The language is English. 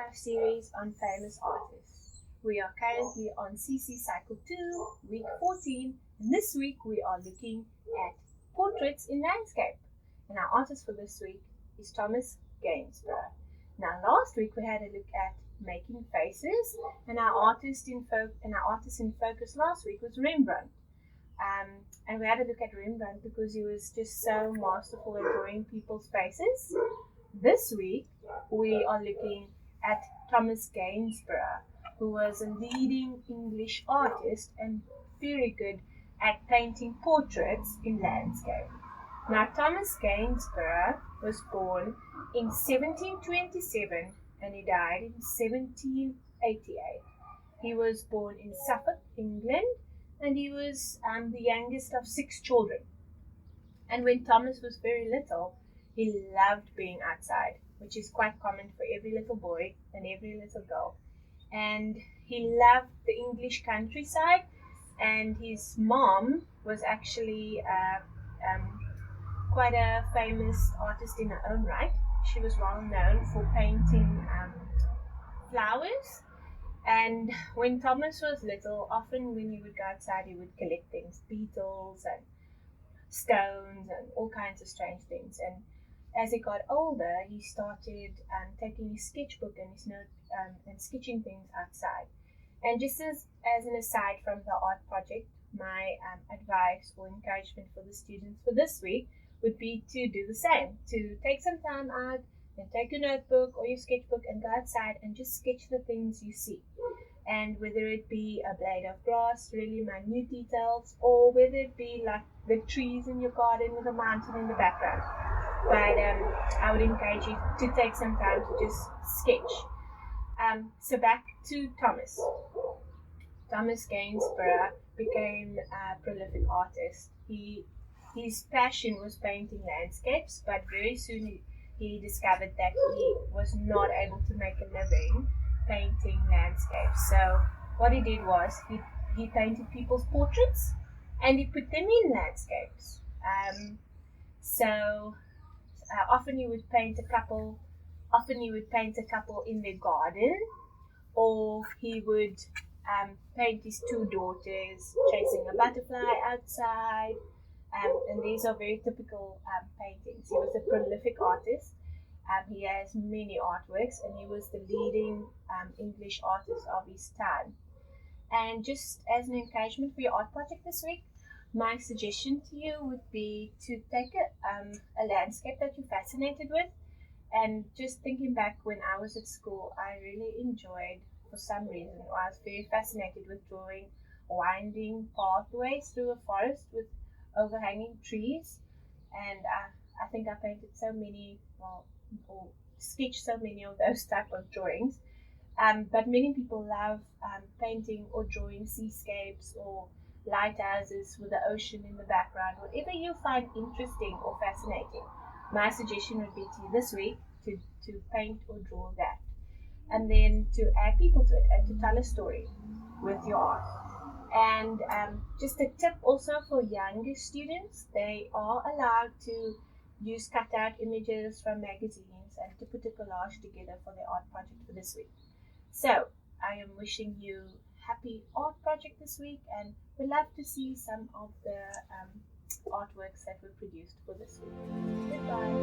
5 series on famous artists. We are currently on CC Cycle 2, week 14, and this week we are looking at portraits in landscape. And our artist for this week is Thomas Gainsborough. Now last week we had a look at making faces, and our artist in focus last week was Rembrandt. And we had a look at Rembrandt because he was just so masterful at drawing people's faces. This week we are looking at Thomas Gainsborough, who was a leading English artist and very good at painting portraits in landscape. Now Thomas Gainsborough was born in 1727 and he died in 1788. He was born in Suffolk, England, and he was the youngest of 6 children. And when Thomas was very little, he loved being outside, which is quite common for every little boy and every little girl. And he loved the English countryside, and his mom was actually quite a famous artist in her own right. She was well known for painting flowers. And when Thomas was little, often when he would go outside, he would collect things, beetles and stones and all kinds of strange things. And as he got older, he started taking his sketchbook and his note and sketching things outside. And just as an aside from the art project, my advice or encouragement for the students for this week would be to do the same, to take some time out and take your notebook or your sketchbook and go outside and just sketch the things you see. And whether it be a blade of grass, really minute details, or whether it be like the trees in your garden with a mountain in the background. But I would encourage you to take some time to just sketch. So back to Thomas. Thomas Gainsborough became a prolific artist. His passion was painting landscapes, but very soon he discovered that he was not able to make a living painting landscapes. So what he did was he painted people's portraits and he put them in landscapes. Often he would paint a couple in their garden, or he would paint his 2 daughters chasing a butterfly outside. And these are very typical paintings. He was a prolific artist. He has many artworks, and he was the leading English artist of his time. And just as an encouragement for your art project this week, my suggestion to you would be to take a landscape that you're fascinated with. And just thinking back when I was at school, I really enjoyed, for some reason, I was very fascinated with drawing winding pathways through a forest with overhanging trees. And I think I painted so many, or sketched so many of those type of drawings. But many people love painting or drawing seascapes or lighthouses with the ocean in the background. Whatever you find interesting or fascinating, my suggestion would be to you this week to paint or draw that. And then to add people to it and to tell a story with your art. And just a tip also for younger students, they are allowed to use cutout images from magazines and to put a collage together for their art project for this week. So I am wishing you happy art project this week, and would love to see some of the artworks that were produced for this week. Goodbye.